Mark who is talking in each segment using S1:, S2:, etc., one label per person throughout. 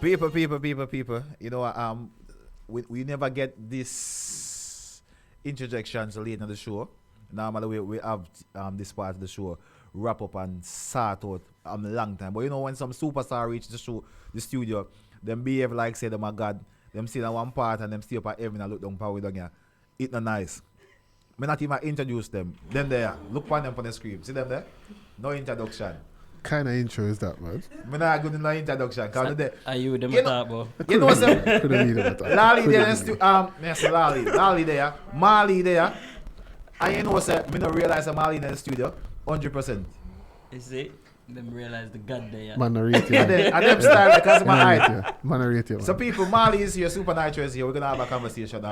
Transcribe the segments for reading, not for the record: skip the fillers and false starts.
S1: People. You know, we never get this interjections late in the show. Normally we have this part of the show wrap up and start out a long time. But you know when some superstar reach the studio, them behave like say them a god. Them sit on one part and them stay up at heaven and look down power down here. It not nice. Me not even introduce them. Them there. Look upon them on the screen. See them there? No introduction.
S2: Kind of intro is that, man?
S1: Me not good in the introduction.
S3: Are you them talk about?
S1: You know some
S2: Couldn't need it.
S1: Lali there, yes, Lali there, Marl-E there. And you know say, me not realize that Marl-E in the studio, 100%.
S3: You see? Them realize the god there.
S2: Man, I rate you.
S1: And them style because of my height.
S2: Man, I rate you.
S1: So people, Marl-E is here, Supa Nytro is here. We're gonna have a conversation.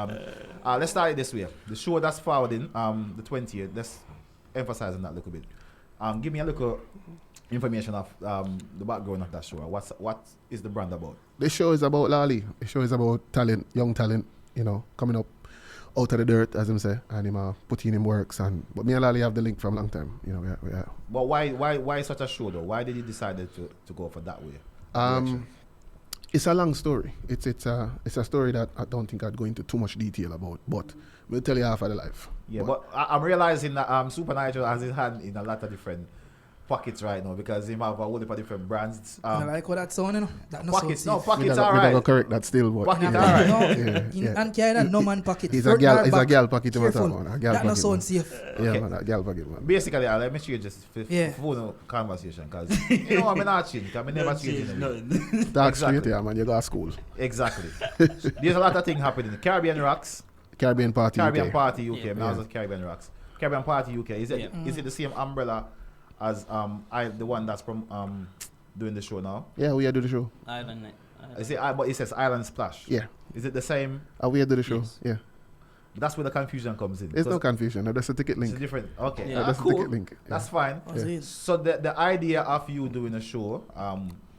S1: Let's start it this way. The show that's forwarding, the 20th. Let's emphasize on that a little bit. Give me a little information of the background of that show. What is the brand about?
S2: The show is about Lali. The show is about talent, young talent, you know, coming up out of the dirt, as him say, and him putting in works. But me and Lali have the link from a long time, you know. Yeah.
S1: But why such a show though? Why did you decide to go for that way?
S2: It's a long story. It's a story that I don't think I'd go into too much detail about, but we'll tell you half of the life.
S1: Yeah, but I'm realizing that Supa Nytro has his hand in a lot of different pockets right now because he have a whole lot of different brands.
S4: I like what that's sound, you know. That
S1: pockets, no
S4: safe.
S1: pockets,
S2: We
S1: alright.
S2: don't correct that still, but
S1: Pocket,
S4: No,
S1: alright.
S4: And carry that no man pocket.
S2: It's a girl pocket. You
S4: Careful.
S2: want a girl
S4: That no
S2: pocket.
S4: sound
S2: Man.
S4: safe.
S2: Yeah,
S1: Okay.
S2: man, a girl pocket, man.
S1: Basically, let me change just for
S4: Yeah.
S1: phone conversation because you know I'm not changing because I never change anything.
S2: Dark
S1: Exactly.
S2: straight, yeah, man. You go to school.
S1: Exactly. There's a lot of things happening. Caribbean Rocks,
S2: Caribbean party.
S1: Caribbean
S2: UK.
S1: Party UK.
S3: Yeah.
S1: Now it's Caribbean Rocks. Caribbean Party UK. Is it
S3: Yeah.
S1: is it the same umbrella as the one that's from doing the show now?
S2: Yeah, we are do the show.
S3: Island night.
S1: Is it? But it says Island Splash.
S2: Yeah,
S1: Is it the same?
S2: we are do the show.
S3: Yes.
S2: Yeah,
S1: That's where the confusion comes in.
S2: there's no confusion. That's a ticket
S1: It's
S2: link.
S1: different. Okay.
S3: Yeah.
S2: That's a
S1: Cool.
S2: ticket link. Yeah.
S1: That's fine.
S4: What's it?
S1: So the idea of you doing a show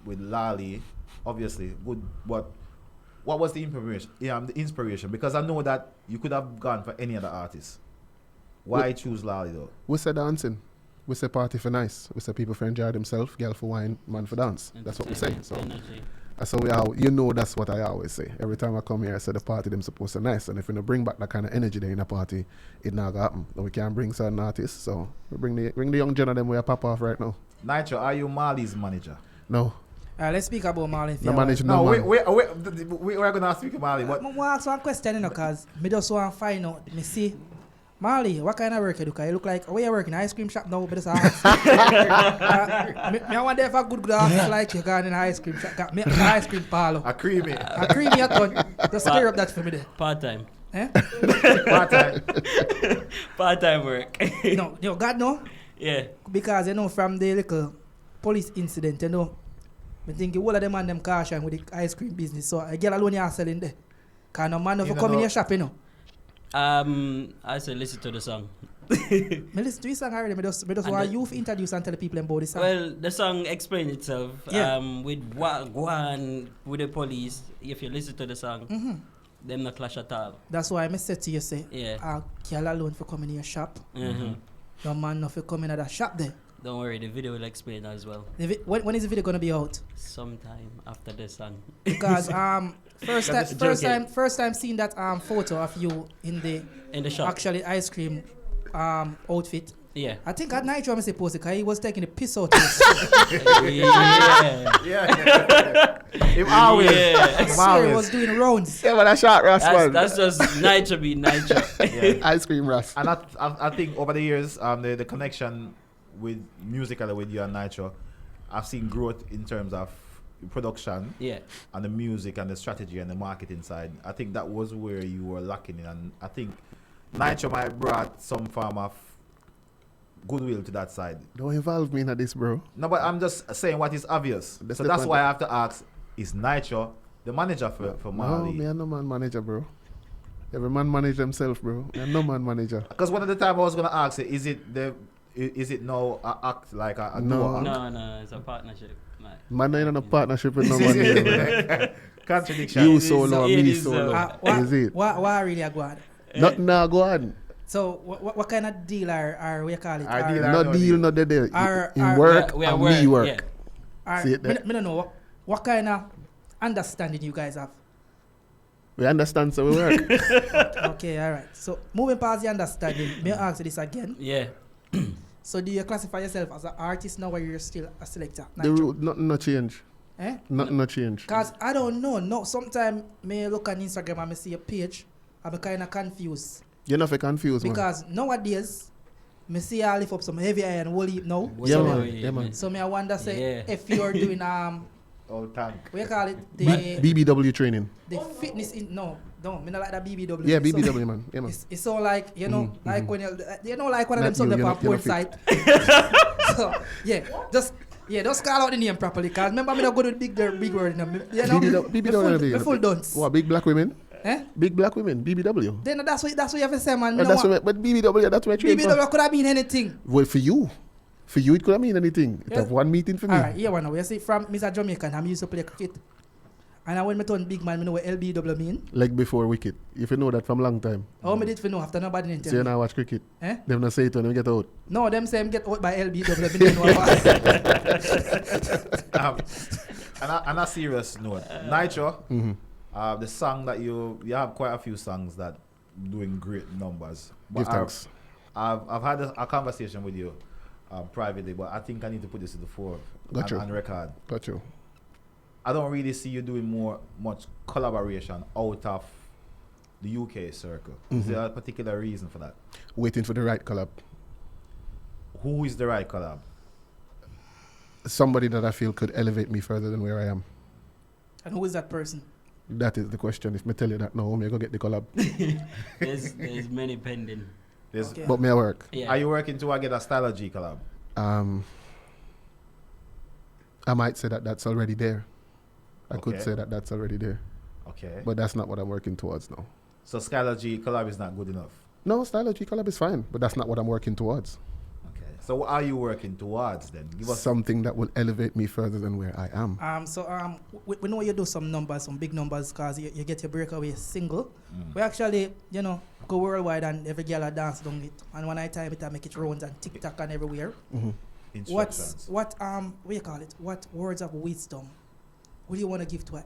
S1: with Lali, obviously good. What was the inspiration? Yeah, the inspiration because I know that you could have gone for any other artist. Why choose Lali though?
S2: We say dancing. We say party for nice. We say people for enjoy themselves, girl for wine, man for dance. That's what we say. So
S3: Energy.
S2: that's how that's what I always say. Every time I come here, I say the party them supposed to nice. And if we don't bring back that kind of energy there in a party, it not gonna happen. So we can't bring certain artists. So we bring the young gen of them we are pop off right now.
S1: Nitro, are you Marley's manager?
S2: No.
S4: Let's speak about Marl-E.
S2: No manage
S1: No,
S2: no man.
S1: we're gonna speak to Marley, but
S4: I want to ask one question, you know, because I just want to find out. Me see, Marl-E, what kind of work you do? 'Cause you look like, where you work in an ice cream shop now, but it's a house. I want there for a good office like you got in an ice cream shop. Got me an ice cream parlor.
S1: a creamy
S4: A creamy at one. Just clear up that for me there.
S3: Part-time.
S4: Eh?
S1: part-time.
S3: Part-time work.
S4: No, God no.
S3: Yeah.
S4: Because you know from the little police incident, you know, I think all of them and them caution with the ice cream business. So I get alone you selling there. Cause no man
S1: You
S4: never
S1: don't
S4: come in
S1: know-
S4: your shop, you know.
S3: I said listen to the song.
S4: Me listen to this song already. Me just
S3: And
S4: want
S3: the-
S4: you to introduce and tell the people about this song.
S3: Well, the song explains itself.
S4: Yeah.
S3: With what go on with the police. If you listen to the song, them not clash at all.
S4: That's why I said to you, say,
S3: Yeah.
S4: girl alone for coming in your shop.
S3: Mm-hmm.
S4: No man no for coming at that shop there.
S3: Don't worry, the video will explain as well.
S4: When is the video gonna be out?
S3: Sometime after the song.
S4: Because
S3: Just joking.
S4: first time seeing that photo of you in
S3: In the shop.
S4: actually ice cream outfit.
S3: Yeah.
S4: I think at Nitro I posted because he was taking the piss out of us.
S3: Yeah.
S1: Yeah. Him always.
S3: Yeah.
S1: Him
S4: So he
S1: always.
S4: was doing rounds.
S2: Yeah, but a shot Ras man.
S3: That's just Nitro be Nitro.
S1: Yeah.
S2: Ice cream Ras.
S1: And I think over the years, the connection with musically with you and Nitro, I've seen growth in terms of production
S3: Yeah.
S1: and the music and the strategy and the marketing side. I think that was where you were lacking in, and I think Nitro might have brought some form of goodwill to that side.
S2: Don't involve me in this, bro.
S1: No, but I'm just saying what is obvious.
S2: That's
S1: so
S2: the
S1: that's
S2: point.
S1: why I have to ask: is Nitro the manager for
S2: No,
S1: Marley?
S2: me and no man manager, bro. Every man manage themselves, bro. Me and no man manager.
S1: Because one of the time I was gonna ask, is it now a act like a
S2: No.
S1: duo act?
S3: No, it's a partnership. Man.
S2: Man, no, in a partnership with no man. Either,
S1: Contradiction.
S2: you
S3: It is,
S2: solo,
S3: it
S2: me
S3: is,
S2: solo.
S4: What,
S2: Is it?
S4: what really a go on?
S2: Not now, go on.
S4: So what kind of deal are we call it?
S1: Our deal
S2: No
S1: no
S2: deal,
S1: deal.
S2: no dead.
S4: Our-
S2: In
S4: our-
S2: work,
S3: we are
S2: and
S3: work,
S2: me work.
S3: yeah.
S4: Are,
S2: See it there?
S4: me don't know what kind of understanding you guys have?
S2: We understand, so we work.
S4: Okay, all right. So moving past the understanding, may I ask you this again?
S3: Yeah.
S4: So do you classify yourself as an artist now, or you're still a selector?
S2: The rule, nothing no change.
S4: Eh?
S2: Nothing no change.
S4: Cause I don't know. No, sometimes me look on Instagram and me see a page, I'm kind of confused
S2: You're not confused, man.
S4: because nowadays, me see I lift up some heavy iron wool heap now.
S2: Yeah,
S4: so
S2: man.
S4: Me,
S2: Yeah, man.
S4: so me I wonder say
S3: Yeah.
S4: if you're doing
S1: Old tank.
S4: what you call it, the
S2: BBW training.
S4: the fitness in me not like that BBW.
S2: Yeah,
S4: It's so-
S2: BBW, man. Yeah, man.
S4: It's so like like when you know like one of them
S2: Not
S4: some
S2: you,
S4: them
S2: you're
S4: on
S2: not- you're
S4: porn
S2: not
S4: site. So just call out the name properly. Cause remember me not go to big word.
S2: BBW.
S4: me full dunce.
S2: What, big black women?
S4: Eh?
S2: Big black women, BBW.
S4: Then that's what you have to say, man. Me
S2: And
S4: no
S2: that's
S4: want-
S2: what, but BBW, that's where I train from.
S4: BBW could have been anything.
S2: Well, for you, it could have mean anything. It
S4: Yeah.
S2: have one meeting for me.
S4: Alright, here one now. You see, from Mr. Jamaican, I'm used to play cricket. And when me turn big man, me know what LBW mean.
S2: Like before wicket. If you know that from long time.
S4: How me did for know after nobody didn't
S2: So
S4: tell
S2: you
S4: me.
S2: now watch cricket.
S4: Eh?
S2: Them not say it when they get out.
S4: No, them say him get out by LBW. Me don't know about.
S1: On a serious note, Nytro,
S2: Mm-hmm.
S1: the song that you have quite a few songs that doing great numbers. But
S2: Give thanks.
S1: I've had a conversation with you privately, but I think I need to put this to the fore
S2: Got you.
S1: on record.
S2: Got you.
S1: I don't really see you doing much collaboration out of the UK circle. Is
S2: Mhm.
S1: there a particular reason for that?
S2: Waiting for the right collab.
S1: Who is the right collab?
S2: Somebody that I feel could elevate me further than where I am.
S4: And who is that person?
S2: That is the question. If me tell you that now, me go get the collab.
S3: There's many pending.
S1: There's-
S4: Okay.
S2: But me I work.
S3: Yeah.
S1: Are you working to get a Styler G collab?
S2: I might say that that's already there. I could
S1: Okay.
S2: say that that's already there.
S1: Okay.
S2: But that's not what I'm working towards now.
S1: So Skylar G collab is not good enough.
S2: No, Styler G collab is fine, but that's not what I'm working towards.
S1: Okay. So what are you working towards then? Give us
S2: Something that will elevate me further than where I am.
S4: We know you do some numbers, some big numbers, cause you get your breakaway single.
S1: Mm.
S4: We actually, go worldwide and every girl a dance down it. And one I time it I make it rounds and TikTok and everywhere.
S2: Mm-hmm.
S1: instructions.
S4: What you call it? What words of wisdom would you want to give to an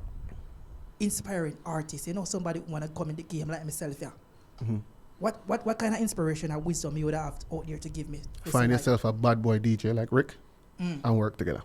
S4: inspiring artist? Somebody who want to come in the game like myself, yeah.
S2: Mm-hmm.
S4: What kind of inspiration or wisdom you would have out there to give me?
S2: Find yourself a bad boy DJ like Rick and work together.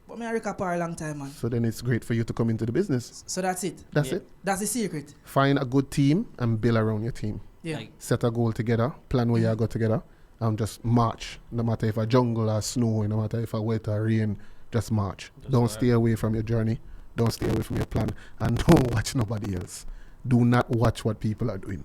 S4: But me and Rick apart a long time, man.
S2: So then it's great for you to come into the business.
S4: So that's it.
S2: That's
S3: Yeah.
S2: it.
S4: That's the secret.
S2: Find a good team and build around your team.
S4: Yeah.
S3: Like,
S2: Set a goal together, plan where you go together, and just march. No matter if a jungle or snow, no matter if a wet or rain, just march.
S3: That's
S2: Don't
S3: right.
S2: stay away from your journey. Don't stay away from your plan. And don't watch nobody else. Do not watch what people are doing.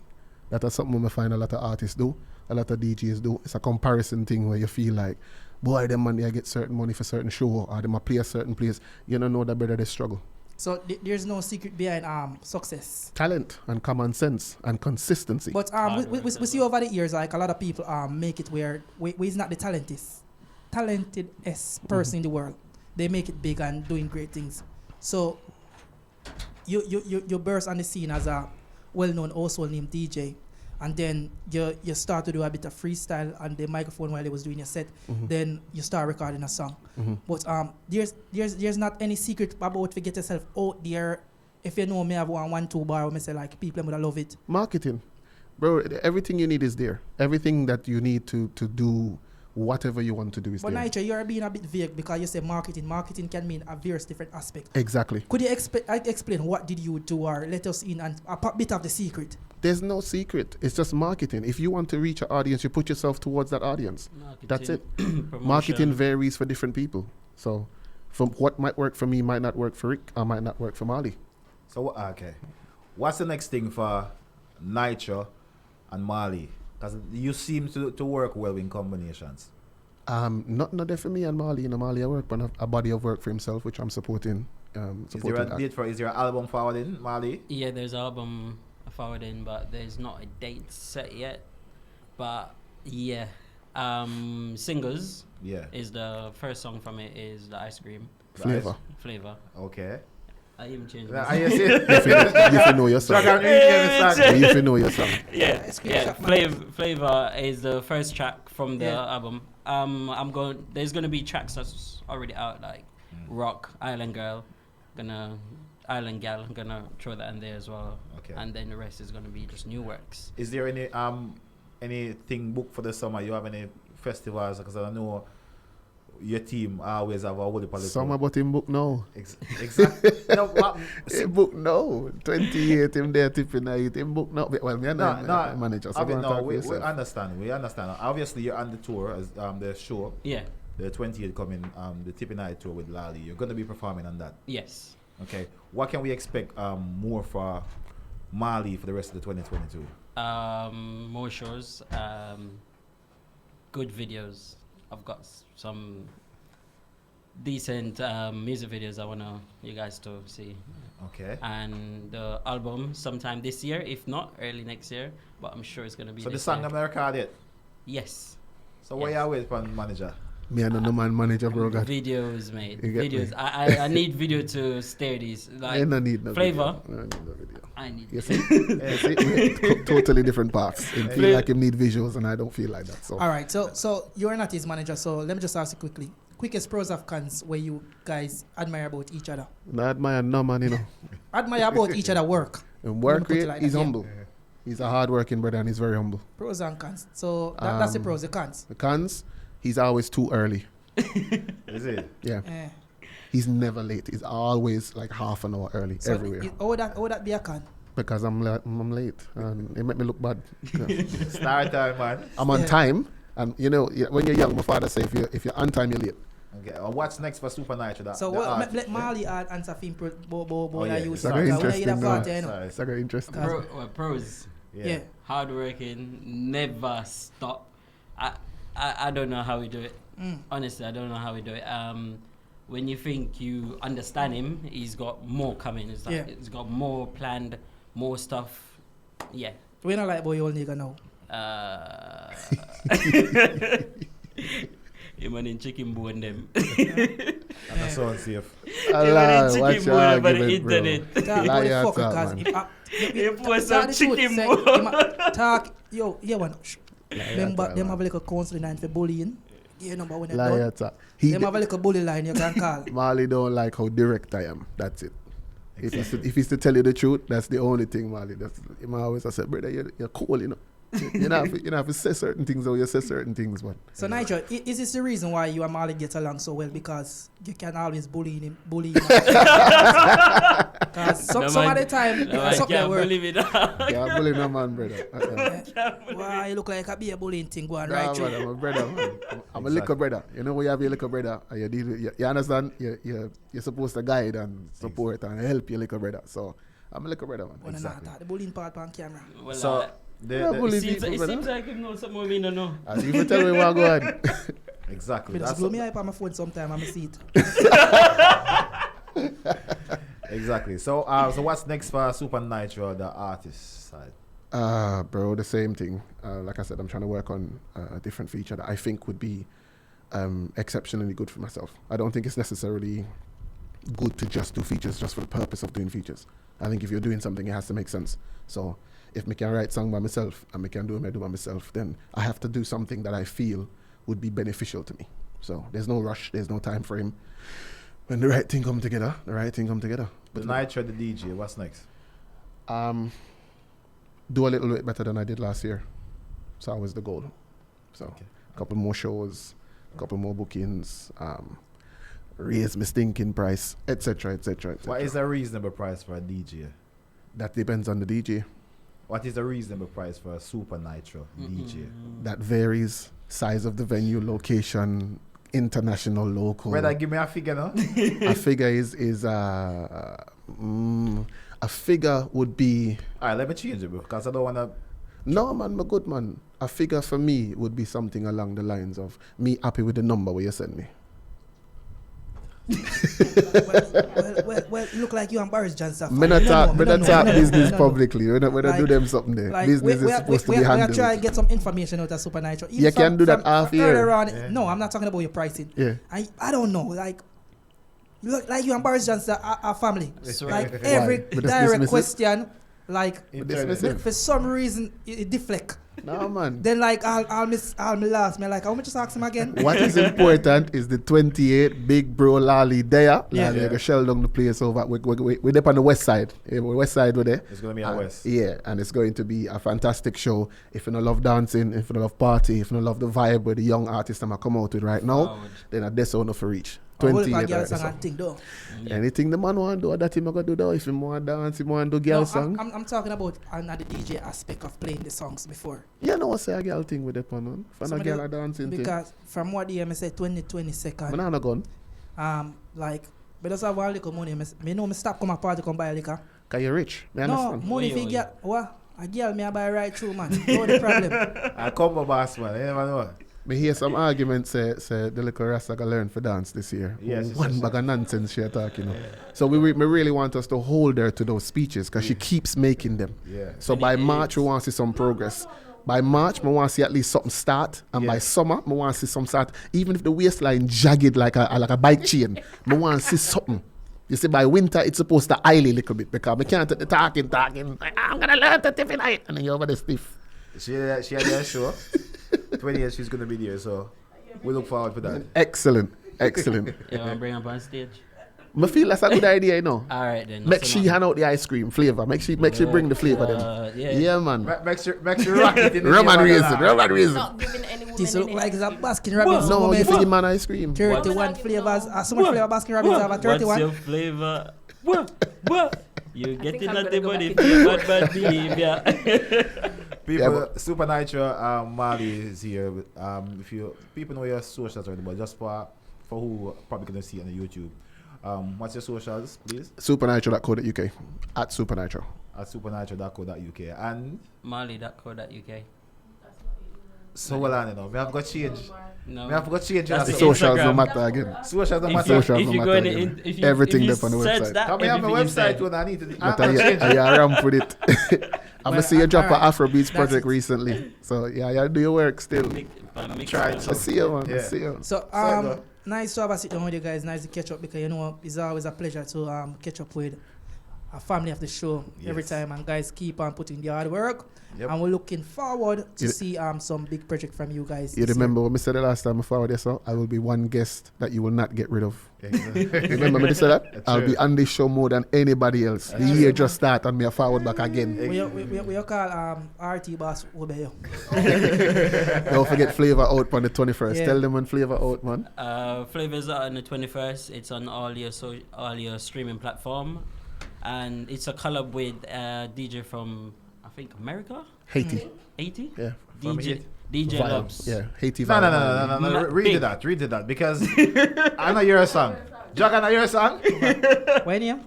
S2: That is something I find a lot of artists do, a lot of DJs do. It's a comparison thing where you feel like, boy, them man, they get certain money for certain show, or them a play a certain place. You don't know that better they struggle.
S4: So there's no secret behind success.
S2: Talent and common sense and consistency.
S4: But we see over the years like a lot of people make it where is not the talentedest person in the world. They make it big and doing great things. So you burst on the scene as a well-known household named DJ, and then you start to do a bit of freestyle on the microphone while they was doing your set. Then you start recording a song. But there's not any secret about to get yourself out there. If you know me, have 1-2 bar, I say like people would love it.
S2: Marketing. Bro, everything you need is there. Everything that you need to do whatever you want to do is
S4: But
S2: there.
S4: Nytro, you're being a bit vague because you say marketing. Marketing can mean a various different aspects.
S2: Exactly.
S4: Could you explain what did you do or let us in and a bit of the secret?
S2: There's no secret. It's just marketing. If you want to reach an audience, you put yourself towards that audience. That's it. Marketing varies for different people. So from what might work for me might not work for Rick or might not work for Marl-E.
S1: So okay, what's the next thing for Nytro and Marl-E? Because you seem to work well in combinations.
S2: Not there for me and Marl-E. Marl-E I work on a body of work for himself, which I'm supporting.
S1: Is there a date is there an album forwarding, Marl-E?
S3: yeah, there's album forwarding, but there's not a date set yet. But yeah, Singers
S1: Yeah.
S3: is the first song from it is the ice cream
S2: Flava.
S3: flavor.
S1: Okay.
S3: I even changed.
S1: Are you see?
S2: If you know your song. If you know your song.
S3: Yeah,
S4: Screenshot,
S3: Flava is the first track from the
S4: Yeah.
S3: album. There's gonna be tracks that's already out, like Rock, Island Girl, Gonna Island Gal. I'm gonna throw that in there as well.
S1: Okay.
S3: And then the rest is gonna be just new works.
S1: Is there anything booked for the summer? You have any festivals? Because I know your team always have a whole heap of
S2: Summer, but him book now.
S1: Exactly. No, what?
S2: Him book now. 28, him there tipping night. Him book now. Well, me and
S1: No,
S2: manager. So
S1: we understand. We understand. Obviously, you're on the tour as the show.
S3: Yeah.
S1: The 28th coming, the Tipping Night tour with Lali. You're going to be performing on that.
S3: Yes.
S1: Okay. What can we expect more for Marl-E for the rest of the 2022?
S3: More shows. Good videos. I've got some decent music videos I want you guys to see.
S1: Okay.
S3: And the album sometime this year, if not early next year, but I'm sure it's going to be
S1: So the
S3: this
S1: song
S3: year.
S1: I'm not recorded yet?
S3: Yes.
S1: So what you wait for manager?
S2: Me and the man manager, bro. God.
S3: Videos, mate.
S2: You get
S3: Videos. I need video to steer these.
S2: I don't need no
S3: Flava.
S2: video. I don't need no video.
S3: I need
S2: You see? You see? We're totally different paths. It feel like him need visuals, and I don't feel like that. So
S4: All right, so you're not his manager, so let me just ask you quickly. Quickest pros of cons where you guys admire about each other.
S2: I admire no man, you know.
S4: Admire about each other work.
S2: And
S4: Let me
S2: work
S4: put it
S2: rate,
S4: like
S2: he's
S4: that, yeah.
S2: humble. He's a hard-working brother, and he's very humble.
S4: Pros and cons. So that's the pros, the cons.
S2: The cons, he's always too early.
S1: Is it?
S2: Yeah.
S4: Eh.
S2: He's never late. He's always like half an hour early
S4: So
S2: everywhere.
S4: how would that be a con?
S2: Because I'm late, and it make me look bad.
S1: Start time, man.
S2: I'm on
S4: Yeah.
S2: time, and you know when you're young, my father say if you're on time, you're late.
S1: Okay. What's next for Supa Nytro?
S4: So let Marl-E answer film
S1: yeah.
S4: you.
S1: It's
S2: It's very interesting.
S1: Sorry.
S2: It's very interesting.
S4: Cause-
S3: Pros.
S4: Yeah.
S3: Hardworking, never stop. I don't know how we do it. Honestly, I don't know how we do it. When you think you understand him, he's got more coming. He's got more planned, more stuff. Yeah.
S4: We not like boy old nigga now.
S3: Him and in chicken bone them.
S1: And that's so unsafe.
S2: Allah,
S3: chicken
S2: watch your
S3: bone over the
S2: argument, bro.
S3: internet.
S4: Talk about
S2: Liar
S4: the fuck
S2: talk,
S4: because
S2: man.
S3: He put some chicken bone.
S4: Talk, yo, one. Remember,
S2: talk,
S4: them
S2: man.
S4: have a little counseling line for bullying. Yeah, number when they're
S2: Liar
S4: done.
S2: talk. He
S4: Them have a little bully line you can call.
S2: Marley don't like how direct I am. That's it. If he's to tell you the truth, that's the only thing, Marley. That's him always I said, brother, you're cool, you know. You don't have to say certain things or you say certain things, but
S4: So Nitro, is this the reason why you and Marley get along so well? Because you can always bully him. Because some of the time,
S3: No, I
S4: something
S3: can't
S4: work.
S3: believe it.
S2: yeah, bully no man, brother.
S4: Why you look like a be a bullying thing going
S2: Nah,
S4: right
S2: man,
S4: through.
S2: I'm a brother, man. I'm a little brother. You know when you have your little brother and you deal with, you understand? You're supposed to guide and support and help your little brother. So I'm a little brother, man.
S4: When not that, the bullying part on camera.
S3: Well,
S1: So
S2: Yeah,
S1: the,
S2: bully
S3: it seems,
S2: people,
S3: it
S2: brother.
S3: seems like him know something we don't know.
S2: As if you tell me what go on.
S1: exactly.
S4: Me just
S1: That's
S4: blow me up on my phone sometime and I see it.
S1: exactly. So so what's next for Supa Nytro, the artist side?
S2: Bro, the same thing. Like I said, I'm trying to work on a different feature that I think would be exceptionally good for myself. I don't think it's necessarily good to just do features just for the purpose of doing features. I think if you're doing something, it has to make sense. So if I can write song by myself and I can do what I do by myself, then I have to do something that I feel would be beneficial to me. So there's no rush, there's no time frame. When the right thing come together, the right thing come together.
S1: The Nytro, the DJ, what's next?
S2: Do a little bit better than I did last year. So that was the goal. So
S1: Okay.
S2: a couple more shows, a couple more bookings, raise my stinking price, etc., etc., etc.
S1: What is a reasonable price for a DJ?
S2: That depends on the DJ.
S1: What is a reasonable price for a Supa Nytro DJ?
S2: That varies. Size of the venue, location, international, local.
S1: Brother, give me a figure, no?
S2: A figure is a figure would be.
S1: Alright, let me change it, bro, because I don't want to.
S2: No, man, my good man. A figure for me would be something along the lines of me happy with the number where you send me.
S4: well, look like you and Boris Johnson.
S2: Me not talk business publicly. We don't do them something there.
S4: Like,
S2: Business is supposed to be
S4: we are
S2: handled.
S4: trying to get some information out of Supa Nytro.
S2: You can do that half year.
S4: Earlier on, no, I'm not talking about your pricing.
S2: Yeah.
S4: I don't know. Like, you look like you and Boris Johnson are family.
S3: That's
S4: Like
S3: right.
S4: every
S2: But just
S4: direct
S2: dismiss it?
S4: question, like
S2: Dismiss it.
S4: for some reason it deflect.
S2: No, man.
S4: Then like I'll miss last. Me like, how much just ask him again?
S2: What is important is the 28 big bro Lali there.
S4: Yeah.
S2: Lali go shell down the place over. We're up on the west side. West side we're there.
S1: It's gonna be on west.
S2: Yeah, and it's going to be a fantastic show. If you don't love dancing, if you don't love party, if you don't love the vibe where the young artists that come out with right now, then at this one for reach.
S4: What if
S2: 28
S4: a girl
S2: right,
S4: song
S2: so.
S4: and thing though?
S2: Anything the man want to do, that him I go do though. If he want dance, he want do girl
S4: No,
S2: song.
S4: I'm talking about another DJ aspect of playing the songs before.
S2: Yeah, no, I say a girl thing with the pan on. Fan a
S4: Somebody-
S2: girl a dancing thing.
S4: Because from what year I say 2022nd.
S2: Man, I no gun.
S4: Like, but just have one little money. Me know me stop come a party come buy liquor.
S2: Cause you rich. Me
S4: No,
S2: understand.
S4: money if you get what? A girl me I buy right through, man. No the problem.
S1: I come my boss, man. You never know.
S2: Me hear some arguments say the little Rasta gonna learn for dance this year.
S1: Yes,
S2: One bag of nonsense she talking. You know. So we really want us to hold her to those speeches because she keeps making them.
S1: Yeah.
S2: So by March we want to see some progress. By March, we want to see at least something start, and by summer, we want to see some start. Even if the waistline jagged like a bike chain, we want to see something. You see, by winter, it's supposed to aisle a little bit because we can't take the talking. Like, I'm gonna learn to tip it, and then you're over the stiff.
S1: She had that show. 20 years she's gonna be there, so we look forward to that.
S2: Excellent.
S3: You want to bring up on stage?
S2: I feel that's a good idea, you know.
S3: All right then.
S2: Make she hand out the ice cream flavor. Make she bring the flavor then. Yeah, man.
S1: Make sure rock it in the
S2: Roman
S1: name
S2: reason.
S5: Not giving any woman
S4: This look
S5: any
S4: like it's a Baskin Robbins
S2: No,
S4: moment.
S2: you feed man ice cream.
S4: 31 flavors. So much flavor Baskin Robbins have a
S3: What's
S4: 31.
S3: your flavor? What? You getting
S5: I'm
S3: at
S5: gonna
S3: the
S5: go
S3: body
S5: back
S3: for bad behavior.
S1: People, Supa Nytro, Marl-E is here. If you people know your socials already, but just for who probably gonna see it on the YouTube. What's your socials, please?
S2: Supernitro.co.uk at Supernitro.
S1: At supernitro.co.uk and
S3: Marl-E.co.uk.
S1: so well on, you know. We have got change.
S3: No.
S1: We have got change.
S3: That's
S2: The
S3: the
S2: socials
S3: Instagram.
S2: don't matter again.
S1: Socials don't
S3: If
S1: matter.
S3: you,
S2: Socials
S3: if
S2: don't
S3: you go
S2: matter
S3: in the,
S2: again.
S3: if you,
S2: Everything
S3: if you
S2: there on the
S3: search
S2: website.
S3: that,
S1: Come here on my
S3: everything is
S1: website
S3: there.
S1: when I need to.
S2: But
S1: I'm changing.
S2: I ramp with it. I'm gonna see you drop an
S4: alright.
S2: Afrobeats
S4: That's
S2: project
S4: it.
S2: recently. So yeah, you do your work still.
S1: Try it.
S2: I see you, man. I
S1: Yeah.
S2: see you.
S4: So
S1: go.
S4: nice to have a sit down with you guys. Nice to catch up because you know it's always a pleasure to catch up with a family of the show every
S1: Yes.
S4: time, and guys keep on putting the hard work.
S1: Yep.
S4: And we're looking forward to
S2: You-
S4: see some big project from you guys.
S2: You
S4: this
S2: remember what I said the last time I forward this out? I will be one guest that you will not get rid of.
S1: Exactly.
S2: Remember me to say that?
S1: That's
S2: I'll
S1: true.
S2: be on this show more than anybody else. The year just start and me a forward back again.
S4: year. We call RT Boss Obeyo.
S2: Don't forget Flava out on the 21st.
S4: Yeah.
S2: Tell them when Flava out, man.
S3: Flavors are on the 21st. It's on all your streaming platform, and it's a collab with DJ from I think America,
S2: Haiti.
S3: 80.
S2: Yeah.
S1: From
S3: DJ
S1: Haiti.
S3: DJ
S2: Vibe.
S3: Loves.
S2: Yeah. Haiti
S1: No,
S2: vibe.
S1: no. Read
S3: Big.
S1: it that. Because I know you're a song. Jack, I know you're a song.
S4: When you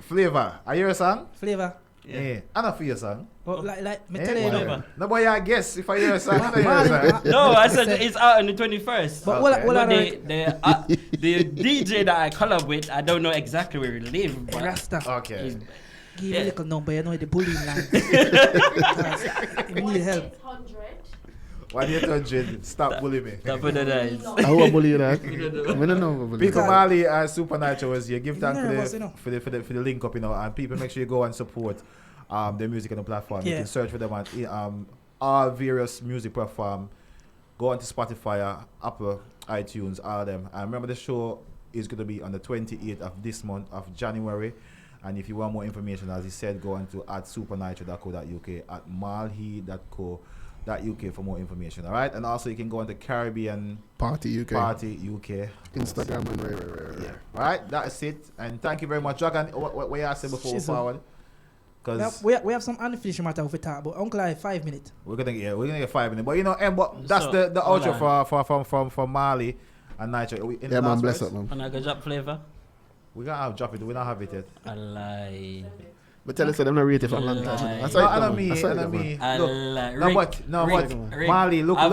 S1: Flavor, are you a song?
S4: Flavor.
S1: Yeah. I know for your song.
S4: But like me
S1: Eh,
S4: tell you,
S3: whatever.
S1: No, but I guess if I hear a song, I know you're a song.
S3: No, I said it's out on the 21st.
S4: But
S1: Okay.
S4: what
S3: The DJ that I collab with, I don't know exactly where he lives, but
S4: Rasta.
S1: Okay.
S3: he's-
S4: Give me
S3: Yeah.
S4: a little number, you know the bullying line. Because we need help.
S5: 800.
S1: 1-800, stop bullying me.
S3: top of the dice.
S2: I will bully you that. I don't know. Bully.
S1: Pico Marl-E and Supa Nytro was here. Give thanks
S4: Nervous, you know.
S1: for the link up, you know, and people make sure you go and support their music on the platform. You
S4: Yeah.
S1: can search for them on all various music platform. Go onto Spotify, Apple, iTunes, all of them. And remember the show is going to be on the 28th of this month of January. And if you want more information, as he said, go on to @supernitro.co.uk, at marlhe.co.uk for more information. All right, and also you can go on to Caribbean
S2: Party UK.
S1: Party UK.
S2: Instagram and right.
S1: Yeah. All right, that's it. And thank you very much, Dragon. What you asked before we
S4: Shizzle.
S1: forward? Because
S4: We have some unfinished matter we talk about. Uncle, like 5 minutes.
S1: we're gonna get 5 minutes. But you know, but that's
S3: So,
S1: the
S3: hold
S1: outro for Marl-E and Nytro. In the
S2: Yeah, man.
S1: last
S2: Bless
S1: verse,
S2: up, man.
S3: And I go drop flavor.
S1: We gonna have drop it. We don't have it yet.
S3: I lie.
S2: But tell us that I'm not rated for a long time.
S3: Lie.
S2: That's
S1: No,
S2: right,
S1: I
S2: man.
S1: don't mean.
S2: That's
S1: I
S2: right,
S1: don't
S2: man.
S1: mean.
S3: I
S1: Look,
S3: lie.
S1: no, but Marl-E, look.
S3: Have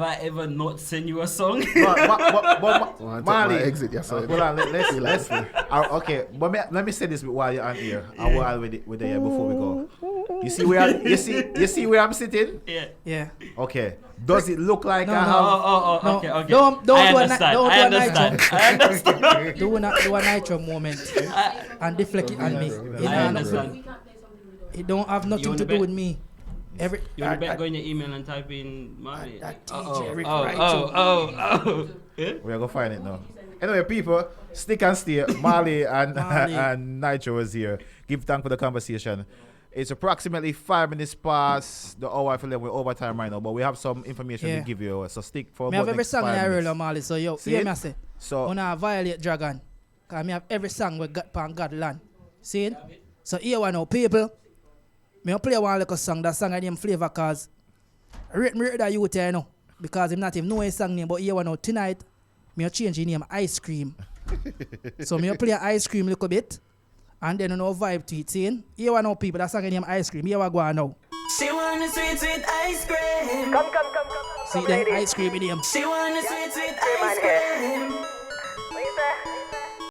S3: I ever not sent you a song?
S2: One
S1: Marley,
S2: exit, yes, sorry.
S1: hold on, let's okay. But let me say this while you're on here. I will with the before we go. You see where you see where I'm sitting?
S3: Yeah.
S4: Yeah.
S1: Okay. Does it look like
S4: No,
S1: I
S4: no.
S1: have?
S3: Oh,
S4: No,
S3: okay, okay.
S4: don't
S3: I
S4: do a
S3: understand.
S4: don't
S3: I
S4: do a
S3: understand.
S4: nitro.
S3: I understand.
S4: Do a nitro moment and deflect it on me.
S3: I understand.
S5: We can't play something we don't.
S4: It don't have
S3: You
S4: nothing
S3: wanna
S4: to do
S3: bet?
S4: with me. Every
S3: You want to bet go in your email and type in Marl-E?
S4: that
S3: Oh,
S4: DJ Rick
S3: oh,
S4: Right
S3: oh. Yeah?
S1: We are gonna find it now. Anyway, people, stick and stay. Marl-E and
S4: Marl-E.
S1: and Nytro is here. Give thanks for the conversation. It's approximately 5 minutes past the hour. I feel like we're over time right now, but we have some information
S4: Yeah.
S1: to give you. So stick for
S4: Me
S1: about
S4: have every
S1: next
S4: song in
S1: 5
S4: I
S1: minutes.
S4: roll, Marley. So yo,
S1: See
S4: hear
S1: it?
S4: me I say.
S1: So
S4: Una violate Dragon. Cause me have every song we got pan God land. See it? So here one now, people. Me a play one little song. That song I name Flava cause I rate me that you tell you know. Because him not even know his song name, but here one now tonight, me a change his name Ice Cream. So me a play Ice Cream a little bit. And then you know vibe to it, see? Here one now people, that song I name Ice Cream. Here we go on now.
S5: She want a sweet, sweet ice cream.
S4: See then Ice Cream in him.
S5: She want a sweet, sweet ice cream.